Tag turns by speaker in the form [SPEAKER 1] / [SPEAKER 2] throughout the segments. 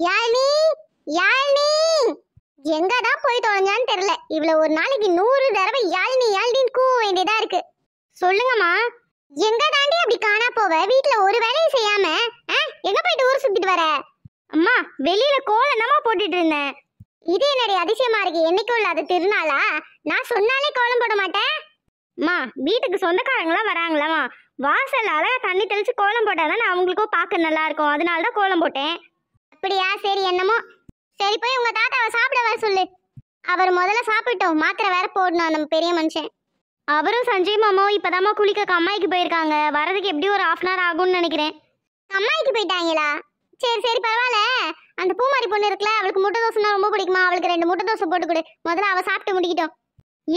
[SPEAKER 1] யாழ்னி யாழ்னி எங்கதான் போய் தொலைஞ்சான்னு தெரியல. இவ்வளவு ஒரு நாளைக்கு 100 தடவை யாழ்னி யாழ்னின்னு கூவ வேண்டியதா இருக்கு. சொல்லுங்கம்மா, எங்க தாண்டி அப்படி காணா போவ? வீட்டுல ஒரு வேலையும் செய்யாம எங்க போயிட்டு ஊர் சுத்திட்டு வர? அம்மா, வெளியில கோலம் தாமா போட்டுட்டு இருந்தேன். இது என்னடி அதிசயமா இருக்கு? என்னைக்கு உள்ள அது திருநாளா? நான் சொன்னாலே கோலம் போட மாட்டேன். அம்மா, வீட்டுக்கு சொந்தக்காரங்களாம் வராங்களாமா, வாசல்ல அழகா தண்ணி தெளிச்சு கோலம் போட்டாதானே அவங்களுக்கும் பார்க்க நல்லா இருக்கும். அதனாலதான் கோலம் போட்டேன். அப்படியா? சரி, என்னமோ. சரி, போய் உங்க தாத்தாவை சாப்பிட வர சொல்லு. அவர் முதல்ல சாப்பிட்டோம், மாத்திரை வேற போடணும் நம்ம பெரிய மனுஷன். அவரும் சஞ்சய் மாமாவும் இப்பதாம்மா குளிக்க அம்மாய்க்கு போயிருக்காங்க. வரதுக்கு எப்படி ஒரு 1/2 hour ஆகும்னு நினைக்கிறேன். அம்மாய்க்கு போயிட்டாங்களா? சரி சரி, பரவாயில்ல. அந்த பூமாரி பொண்ணு இருக்குல்ல, அவளுக்கு முட்டை தோசைனா ரொம்ப பிடிக்குமா? அவளுக்கு 2 முட்டை தோசை போட்டு கொடு. முதல்ல அவ சாப்பிட்டு முடிக்கிட்டோம்.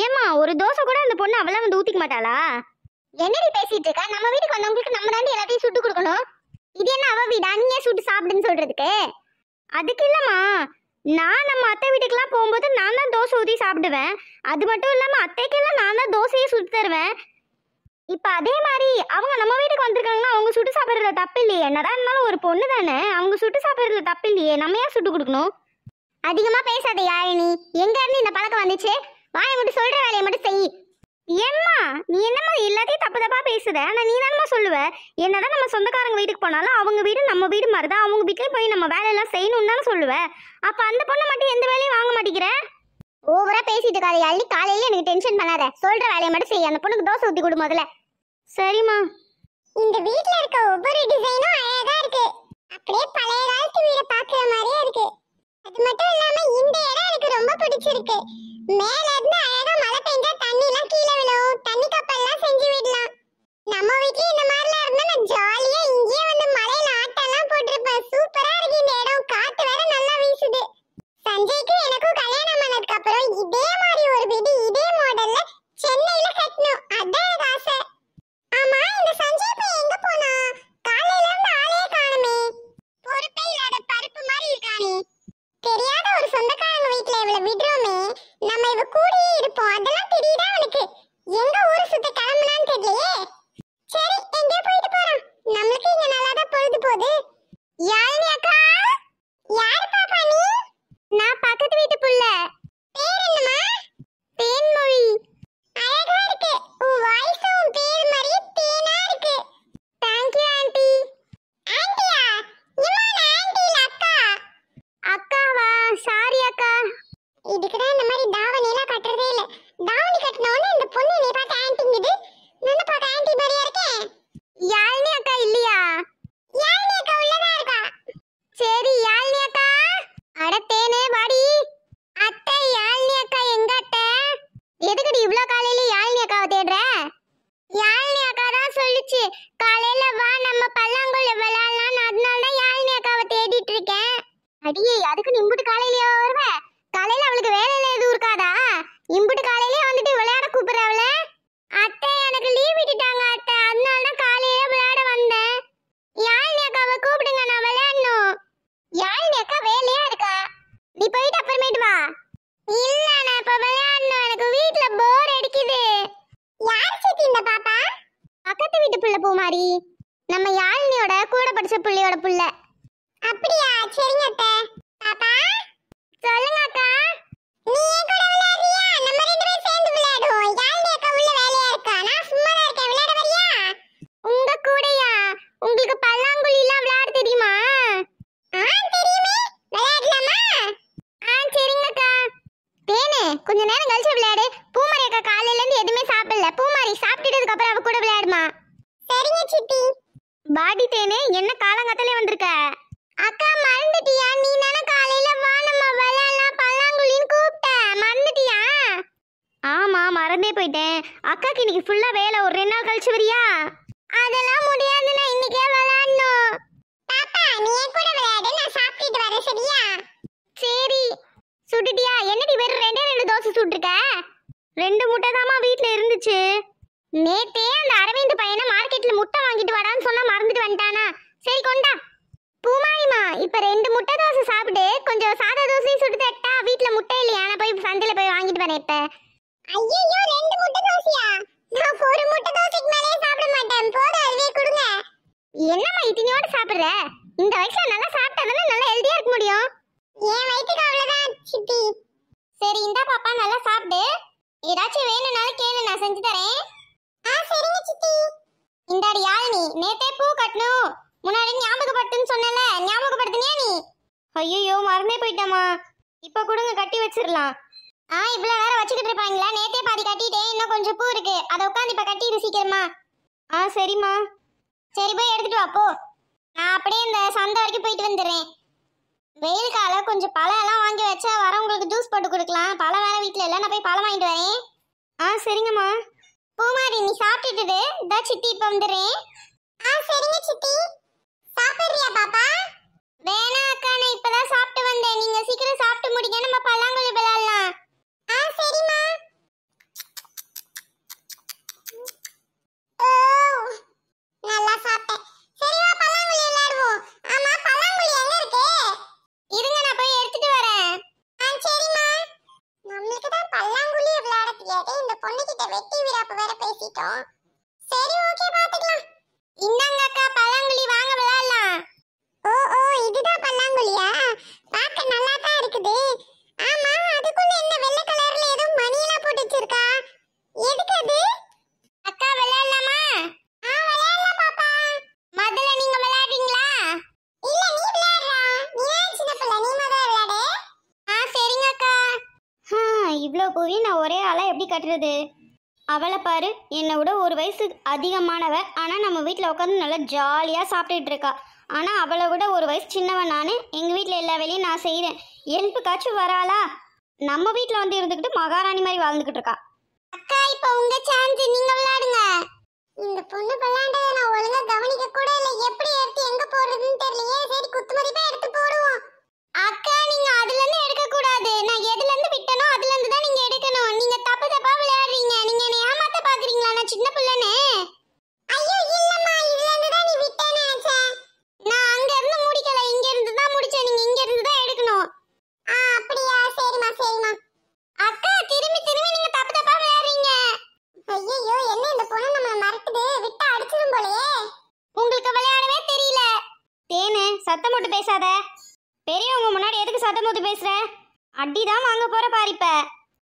[SPEAKER 1] ஏமா, ஒரு தோசை கூட அந்த பொண்ணு அவளா வந்து ஊத்திக்க மாட்டாளா? என்னடி பேசிட்டு இருக்கா? நம்ம வீட்டுக்கு வந்தவங்களுக்கு நம்ம தாண்டி எல்லாத்தையும் சுட்டு கொடுக்கணும். இது என்ன அவ வீடா நீயே சுட்டு சாப்பிடுன்னு சொல்றதுக்கு? அதுக்கு இல்லம்மா, நான் நம்ம அத்தை வீட்டுக்கெல்லாம் போகும்போது நான் தான் தோசை ஊற்றி சாப்பிடுவேன். அது மட்டும் இல்லாம அத்தைக்கெல்லாம் நான் தான் தோசையே சுட்டு தருவேன். இப்ப அதே மாதிரி அவங்க நம்ம வீட்டுக்கு வந்திருக்காங்கன்னா அவங்க சுட்டு சாப்பிட்றதுல தப்பு இல்லையே. என்னதான் இருந்தாலும் ஒரு பொண்ணு தானே, அவங்க சுட்டு சாப்பிட்றதுல தப்பு இல்லையே. நம்ம ஏன் சுட்டு கொடுக்கணும்? அதிகமா பேசாத யாழினி. எங்க இருந்து இந்த பழக்கம் வந்துச்சு? வாயை மட்டும் சொல்ற வேலையை மட்டும் செய். ஏம்மா, நீ என்னம்மா எல்லாத்தையும் தப்பு தப்பா பேசுற? ஆனா நீ தானம்மா சொல்லுவ, என்னதான் நம்ம சொந்தக்காரங்க வீட்டுக்கு போனாலும் அவங்க வீடு நம்ம வீடு மாதிரிதான், அவங்க வீட்டுல போய் நம்ம வேலையெல்லாம் செய்யணும்னு தானே சொல்லுவ. அப்ப அந்த பொண்ணை மட்டும் எந்த வேலையும் வாங்க மாட்டேங்கிற? ஓவரா பேசிட்டு இருக்காது யாழி. காலையில எனக்கு டென்ஷன் பண்ணாத. சொல்ற வேலையை மட்டும் செய். அந்த பொண்ணுக்கு தோசை ஊத்தி கொடு முதல்ல. சரிம்மா. இந்த வீட்ல இருக்க ஒவ்வொரு டிசைனும் அழகா இருக்கு. அப்படியே பழைய காலத்து வீட பாக்குற மாதிரியே இருக்கு. அது மட்டும் இல்லாம இந்த இடம் எனக்கு ரொம்ப பிடிச்சிருக்கு. மேல இருந்து அழகா மழை பெஞ்சா தண்ணி எல்லாம் கீழே விழும். தண்ணி கப்பல்லாம் செஞ்சு விடலாம். நம்ம வீட்ல இந்த மாதிரிலாம் இருந்தா நான் ஜாலியா இங்கேயே வந்து மலையில ஆட்டெல்லாம் போட்டிருப்பேன். சூப்பரா இருக்கு இந்த இடம். காத்து வேற நல்லா வீசுது. சஞ்சய்க்கு எனக்கும் கல்யாணம் பண்ணதுக்கு அப்புறம் இதே மாதிரி ஒரு வீடு இதே மாடல்ல சென்னையில கட்டணும். அதான் எனக்கு ஆசை. ஆமா, இந்த சஞ்சய் பையன் எங்க போனா? காலையில இருந்து ஆளே காணுமே. பொறுப்பே இல்லாத பருப்பு மாதிரி இருக்கானே. தெரியாத ஒரு சொந்தக்காரங்க வீட்ல இவளை விடுறோமே, நம்ம இவ கூடயே இருப்போம். அதெல்லாம் தெரியுதா உனக்கு? எங்க ஊரு சுத்த கிளம்புனான்னு தெரியலையே. சரி, எங்கேயோ போயிட்டு போறோம். நம்மளுக்கு இங்க நல்லாதான் பொழுது போகுது. யாழினி அக்கா. யாரு பாப்பா நீ? நான் பக்கத்து வீட்டு புள்ள. பேர் என்னம்மா? தேன்மொழி. அழகா இருக்கு. உன் வாய்ஸ் உன் பேர் மாதிரியே தேனா இருக்கு. Thank you aunty. ஆண்டியா? இவன் ஆண்டி இல்ல அக்கா. அக்காவா? சாரி அக்கா. இதுக்குதான் இந்த மாதிரி தாவணி எல்லாம் கட்டுறதே இல்ல. தாவணி கட்டினோன்னு இந்த பொண்ணு நீ பார்த்து ஆண்டிங்குது. நான் பார்க்க ஆண்டி மாதிரியா இருக்கேன். யாழினி அக்கா இல்லையா? யாழினி அக்கா உள்ளதா இருக்கா. சரி, யாழினி அக்கா. அட தேனே வாடி. அத்தை, யாழினி அக்கா எங்க அத்தை? எதுக்குடி இவ்ளோ காலையில யாழினி அக்காவை தேடுற? யாழினி அக்கா தான் சொல்லுச்சு, காலையில வா நம்ம பல்லாங்குழி விளையாடலாம்னு. அதனால தான் யாழினி அக்காவை தேடிட்டு இருக்கேன். அடியே, அதுக்கு நீ இம்புட்டு காலையிலயா வருவ? காலையில அவளுக்கு வேலையில எதுவும் இருக்காதா? இம்புட்டு காலையிலே வந்துட்டு விளையாட கூப்பிடுறவள? அத்தை, எனக்கு லீவ் விட்டுட்டாங்க அத்தை, அதனால தான் காலையில விளையாட வந்தேன். யாழினி அக்காவை கூப்பிடுங்க, நான் விளையாடணும். யாழினி அக்கா வேலையா இருக்கா? நீ போயிட்டு அப்புறமேட்டு வா. இல்ல, நான் இப்ப விளையாடணும். எனக்கு வீட்ல போர் அடிக்குது. யார் சித்தி இந்த பாப்பா? பக்கத்து வீட்டு புள்ள பூமாரி. நம்ம யாழினியோட கூட படிச்ச புள்ளையோட புள்ள. அப்படியா? சரிங்க அத்தை. பாப்பா சொல்லுங்க அக்கா. நீ என் கூட விளையாடுறியா? நம்ம 2 பேரும் சேர்ந்து விளையாடுவோம். யாழினி அக்கா உள்ள வேலையா இருக்கா, நான் சும்மா தான் இருக்கேன். விளையாட வரியா? உங்க கூடயா? உங்களுக்கு பல்லாங்குழி எல்லாம் விளையாட தெரியுமா? தெரியுமே. விளையாடலாமா? சரிங்க அக்கா. தேனே, கொஞ்ச நேரம் கழிச்சு விளையாடு. பூமாரி அக்கா காலையில இருந்து எதுவுமே சாப்பிடல. பூமாரி சாப்பிட்டதுக்கு அப்புறம் அவ கூட விளையாடுமா. சரிங்க சித்தி. பாடி தேனே, என்ன காலங்கத்திலே வந்திருக்க? அக்கா மறந்துட்டியா? நீ தானே காலையில வா நம்ம விளையாடலாம் பல்லாங்குழின்னு கூப்பிட்ட. மறந்துட்டியா? ஆமா, மறந்தே போயிட்டேன். அக்காக்கு இன்னைக்கு ஃபுல்லா வேலை. ஒரு 2 நாள் கழிச்சு வரியா? அதெல்லாம் முடியாது, நான் இன்னைக்கே விளையாடணும். பாப்பா, நீ என் கூட விளையாடு, நான் சாப்பிட்டுட்டு வரேன். சரியா? சரி. சுட்டுட்டியா? என்னடி வெறும் 2 தோசை சுட்டுருக்க? 2 முட்டை தாமா வீட்ல இருந்துச்சு. நேத்தே அந்த அரவிந்த் பையனை மார்க்கெட்ல முட்டை வாங்கிட்டு வாடான்னு சொன்னா மறந்துட்டு வந்துட்டானா? சரி, கொண்டா. பூமாரிமா, இப்ப 2 முட்டை தோசை சாப்பிட்டு கொஞ்சம் சாதா தோசையும் சுட்டு தட்டா. வீட்ல முட்டை இல்லையா? நான் போய் சந்தையில போய் வாங்கிட்டு வரேன் இப்ப. ஐயோ, 2 முட்டை தோசையா? நான் 1 முட்டை தோசைக்கு மேலே சாப்பிட மாட்டேன். போதும், அதுவே கொடுங்க. என்னம்மா இத்தனையோட சாப்பிடுற? இந்த வயசுல நல்லா சாப்பிட்டா தானே நல்லா ஹெல்தியா இருக்க முடியும். என் வயித்துக்கு அவ்வளவுதான் சித்தி. சரி இந்தா பாப்பா, நல்லா சாப்பிடு. ஏதாச்சும் வேணும்னாலும் கேளு, நான் செஞ்சு தரேன். சரிங்க சித்தி. இந்தாடி யாழினி, நேத்தே பூ கட்டணும் முன்னாடி ஞாபகப்படுத்துன்னு சொன்னல, ஞாபகப்படுத்தினியா நீ? ஐயோ மறந்தே போயிட்டமா. இப்ப கொடுங்க, கட்டி வச்சிடலாம். இவ்வளவு நேரம் வச்சுக்கிட்டு இருப்பாங்களா? நேத்தே பாதி கட்டிட்டேன், இன்னும் கொஞ்சம் பூ இருக்கு, அதை உட்காந்து இப்ப கட்டிடு சீக்கிரமா. சரிம்மா. சரி போய் எடுத்துட்டு வா போ. நான் அப்படியே இந்த சந்தை வரைக்கும் போயிட்டு வந்துடுறேன். வெயில் காலம், கொஞ்சம் பழம் எல்லாம் வாங்கி வச்சா வரவங்களுக்கு ஜூஸ் போட்டு கொடுக்கலாம். பழம் வேற வீட்டுல இல்லை, நான் போய் பழம் வாங்கிட்டு வரேன். சரிங்கம்மா. பூமாரி நீ சாப்பிட்டுட்டு இதா சித்தி இப்ப வந்துடுறேன். சரிங்க சித்தி. சாப்பிடுறியா பாப்பா? வேணா அக்கா, நான் இப்பதான் சாப்பிட்டு வந்தேன். நீங்க சீக்கிரம் சாப்பிட்டு முடிங்க, நம்ம பல்லாங்குழி விளையாடலாம். சரிம்மா. நல்லா சாப்பிட்டேன். சரி வா பல்லாங்குழி விளையாடுவோம். ஆமா பல்லாங்குழி எங்க இருக்கு? இருங்க நான் போய் எடுத்துட்டு வரேன். சரிம்மா. நம்மளுக்கு தான் பல்லாங்குழி விளையாட தெரியாது, இந்த பொண்ணு கிட்ட வெட்டி வீராப்பு வேற பேசிட்டோம். சரி ஓகே பாத்துக்கலாம். இந்தாங்க அக்கா பல்லாங்குழி, வாங்க விளையாடலாம். இதுதான் பல்லாங்குழியா? பார்க்க நல்லா தான் இருக்குது. ஆமா அதுக்குள்ள என்ன வெள்ளை கலர்ல ஏதோ மணி எல்லாம் போட்டு வச்சிருக்கா? எதுக்கு அது? அக்கா விளையாடலாமா? விளையாடலாம் பாப்பா. முதல்ல நீங்க விளையாடுறீங்களா? இல்ல நீ விளையாடுறா. நீ சின்ன பிள்ளை, நீ முதல்ல விளையாடு. சரிங்க அக்கா. இவ்ளோ பூவி நான் ஒரே ஆளா எப்படி கட்டுறது? அவளை பாரு, என்னை விட ஒரு வயசு அதிகமானவ, ஆனா நம்ம வீட்டில் உட்காந்து நல்லா ஜாலியா சாப்பிட்டுட்டு இருக்கா. ஆனா அவளை விட ஒரு வயசு சின்னவன் நானு. எங்க வீட்டில் எல்லா வேலையும் நான் செய்யறேன். எழுப்புக்காச்சும் வராளா? நம்ம வீட்டில் வந்து இருந்துக்கிட்டு மகாராணி மாதிரி வாழ்ந்துகிட்டு இருக்கா. அக்கா இப்ப உங்க சான்ஸ், நீங்க விளையாடுங்க. இந்த பொண்ணு விளையாண்டதை நான் ஒழுங்கா கவனிக்க கூட இல்லை. எப்படி எடுத்து எங்க போடுறதுன்னு தெரியலையே. சரி குத்து மதிப்பா எடுத்து போடுவோம். அக்கா நீங்க அதுல இருந்து எடுக்க கூடாது. நான் எதுல இருந்து விட்டனோ அதுல இருந்து தான் நீங்க எடுக்கணும். நீங்க தப்பு தப்பா விளையாடுறீங்க. நீங்க என்ன ஏமாத்த பாக்குறீங்களா? நான் சின்ன பிள்ளைனே. ஐயோ இல்லம்மா, இதுல இருந்து தான் நீ விட்டேன்னு நினைச்சேன். நான் அங்க இருந்து முடிக்கல, இங்க இருந்து தான் முடிச்சேன். நீங்க இங்க இருந்து தான் எடுக்கணும். அப்படியா? சரிம்மா சரிம்மா. அக்கா திரும்பி திரும்பி நீங்க தப்பு தப்பா விளையாடுறீங்க. ஐயோ என்ன இந்த பொண்ணு நம்மள மறக்குது, விட்டா அடிச்சிரும் போலயே. உங்களுக்கு விளையாடவே தெரியல. தேனு சத்தம் போட்டு பேசாத. பெரியவங்க முன்னாடி எதுக்கு சத்தம் போட்டு பேசுற? அடிதான் வாங்க போற பாரு. இப்ப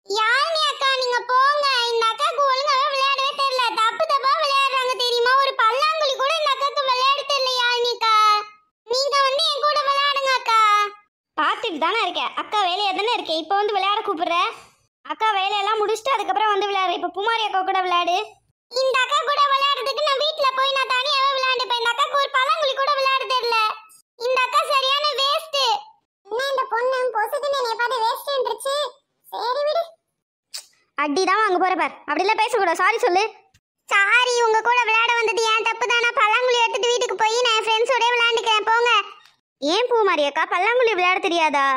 [SPEAKER 1] யாழ்னி அக்கா நீங்க போங்க. இந்த அக்காக்கு ஒழுங்காவே விளையாடவே தெரியல, தப்பு தப்பா விளையாடுறாங்க தெரியுமா? ஒரு பல்லாங்குழி கூட இந்த அக்காக்கு விளையாட தெரியல. யாழ்னிக்கா நீங்க வந்து என் கூட விளையாடுங்க அக்கா. பாத்துட்டு தானே இருக்கேன், அக்கா வேலையா தானே இருக்கேன். இப்ப வந்து விளையாட கூப்பிடுற? அக்கா வேலையெல்லாம் முடிச்சுட்டு அதுக்கப்புறம் வந்து விளையாடு. இப்ப பூமாரி அக்கா கூட விளையாடு. இந்த அக்கா கூட விளையாடுறதுக்கு நான் வீட்டுல போய் நான் தனியாவே விளையாண்டுப்பேன். இந்த அக்காக்கு ஒரு பல்லாங்குழி கூட விளையாட தெரியல. இந்த அக்கா சரியான வேஸ்ட். என்ன இந்த பொண்ணு பொசுக்குன்னு என்னைய பார்த்து வேஸ்ட்ன்றுச்சு. சரி விடு. அடிதான் வாங்க போற பார். அப்படிலாம் பேசக்கூடாது, சாரி சொல்லு. சாரி, உங்க கூட விளையாட வந்தது ஏன் தப்பு தான். நான் பல்லாங்குழி எடுத்துட்டு வீட்டுக்கு போய் நான் ஃப்ரெண்ட்ஸோட விளையாண்டுக்கிறேன், போங்க. ஏன் பூமாரி அக்கா பல்லாங்குழி விளையாட தெரியாதா?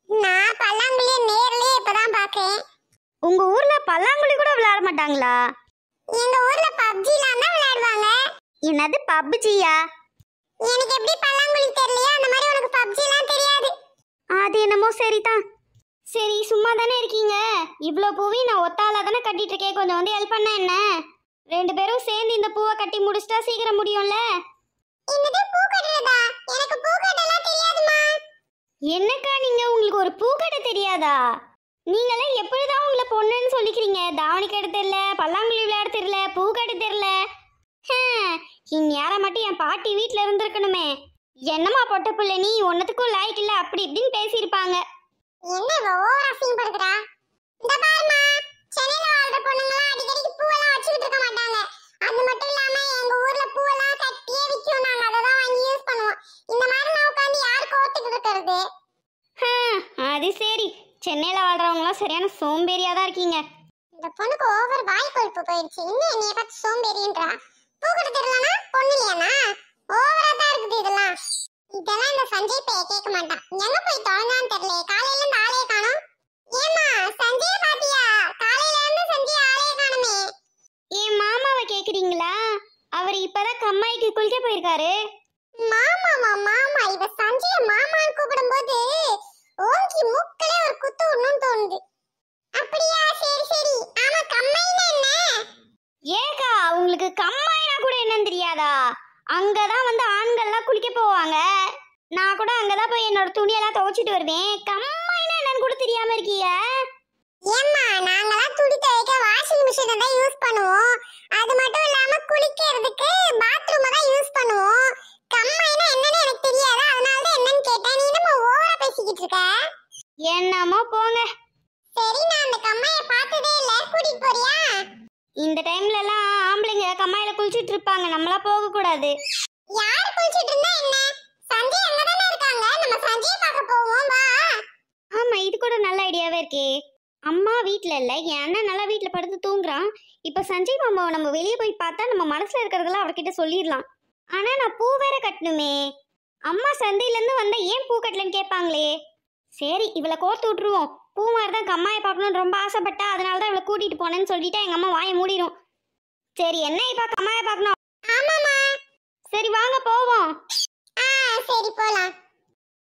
[SPEAKER 1] நான் பல்லாங்குழியை நேர்லயே இப்பதான் பாக்கேன். உங்க ஊர்ல பல்லாங்குழி கூட விளையாட மாட்டாங்களா? எங்க ஊர்ல பப்ஜிலாம் தான் விளையாடுவாங்க. என்னது பப்ஜியா? எனக்கு எப்படி பல்லாங்குழி தெரியலையா, அந்த மாதிரி உனக்கு பப்ஜிலாம் தெரியாது. அது என்னமோ சரிதான். சரி சும்மா தானே இருக்கீங்க, இவ்ளோ பூவி நான் ஒத்தால தானே கட்டிட்டு இருக்கேன். கொஞ்சம் வந்து ஹெல்ப் பண்ண என்ன? ரெண்டு பேரும் சேர்ந்து இந்த பூவை கட்டி முடிச்சிட்டா சீக்கிரம் முடியும்ல. என்னது பூ கட்டுறதா? எனக்கு பூ கட்டலாம் தெரியாதுமா. என்னக்கா நீங்க, உங்களுக்கு ஒரு பூ கட்ட தெரியாதா? நீங்களே எப்படிதான் உங்களை பொண்ணுன்னு சொல்லிக்கிறீங்க? தாவணி கட்ட தெரியல, பல்லாங்குழி விளையாட தெரியல, பூ கட்ட தெரியல. இந்நேரம் மட்டும் என் பாட்டி வீட்டுல இருந்திருக்கணுமே. என்னம்மா பொட்ட புள்ள நீ, ஒன்னத்துக்கும் லாய்க்கு இல்ல அப்படி இப்படின்னு பேசியிருப்பாங்க. என்ன ஓவர் அசிங் படுறா? இந்த பாருமா, சென்னையில வாழ்ற பொண்ணுங்கலாம் அடிக்கடி பூவெல்லாம் வச்சுக்கிட்டு இருக்க மாட்டாங்க. அது மட்டும் இல்லாம எங்க ஊர்ல பூவெல்லாம் கட்டியே விற்கும், நாங்க அதை தான் வாங்கி யூஸ் பண்ணுவோம். இந்த மாதிரி நான் உட்காந்து யாருக்கு ஓத்துக்கிட்டு இருக்கிறது? அது சரி, சென்னையில வாழ்றவங்களாம் சரியான சோம்பேறியா தான் இருக்கீங்க. இந்த பொண்ணுக்கு ஓவர் வாய் கொழுப்பு போயிடுச்சு. இன்னும் என்னைய பார்த்து சோம்பேறின்றா. பூ கட்ட தெரியலனா பொண்ணு இல்லையானா? ஓவரா தான் இருக்குது இதெல்லாம். இதெல்லாம் இந்த சஞ்சய் பைய கேட்க மாட்டான். எங்க போய் தொலைஞ்சான்னு தெரியல, காலையில இருந்து ஆளே காணோம். ஏமா சஞ்சய பாத்தியா? காலையில இருந்து சஞ்சய் ஆளே காணுமே. ஏன் மாமாவை கேக்குறீங்களா? அவர் இப்பதான் கம்மாய்க்கு குளிக்க போயிருக்காரு. மாமாவா? மாமா? இவ சஞ்சய மாமான்னு கூப்பிடும்போது ஓங்கி மூக்கலே ஒரு குத்து விடணும்னு தோணுது. அப்படியா? சரி சரி. ஆமா கம்மாயினா என்ன? ஏகா உங்களுக்கு கம்மாயினா கூட என்னன்னு தெரியாதா? அங்கதான் வந்து ஆண்கள்லாம் குளிக்க போவாங்க. நான் கூட அங்கதான் போய் என்னோட துணியெல்லாம் துவைச்சு துவைச்சிட்டு வருவேன். கம்மாயினா என்னன்னு கூட தெரியாம இருக்கீங்க. ஏம்மா நாங்கலாம் துணி துவைக்க வாஷிங் மிஷினை தான் யூஸ் பண்ணுவோம். அது மட்டும் இல்லாம குளிக்கிறதுக்கு பாத்ரூமை தான் யூஸ் பண்ணுவோம். கம்மாயினா என்னன்னு எனக்கு தெரியாது. அதனால தான் என்னன்னு கேட்டேன். நீ என்னமா ஓவரா பேசிக்கிட்டு இருக்க? என்னமோ போங்க. சரி நான் அந்த கம்மாயை பார்த்ததே இல்ல. கூட்டிட்டு போறியா? இந்த டைம்ல எல்லாம் ஆம்பளைங்க கம்மாயில குளிச்சிட்டு இருப்பாங்க. நம்மளா போக கூடாது. யார் குளிச்சிட்டு இருந்தா என்ன? சஞ்சய் அங்க தான இருக்காங்க. நம்ம சஞ்சயை பார்க்க போவோம் வா. ஆமா இது கூட நல்ல ஐடியாவே இருக்கே. அம்மா வீட்ல இல்ல, என் அண்ணன் நல்லா வீட்ல படுத்து தூங்குறான். இப்ப சஞ்சய் மாமாவை நம்ம வெளியே போய் பார்த்தா நம்ம மனசுல இருக்கிறதெல்லாம் அவர்கிட்ட சொல்லிடலாம். ஆனா நான் பூ வேற கட்டணுமே. அம்மா சந்தையில இருந்து வந்தா ஏன் பூ கட்டலன்னு கேட்பாங்களே. சரி இவளை கோர்த்து விட்டுருவோம். பூ மாதிரி தான் கம்மாயை பார்க்கணும்னு ரொம்ப ஆசைப்பட்டா, அதனால தான் இவளை கூட்டிட்டு போனேன்னு சொல்லிட்டா எங்க அம்மா வாயை மூடிடும். சரி என்ன இப்ப கம்மாயை பார்க்கணும்? ஆமாமா. சரி வாங்க போவோம். சரி போலாம்.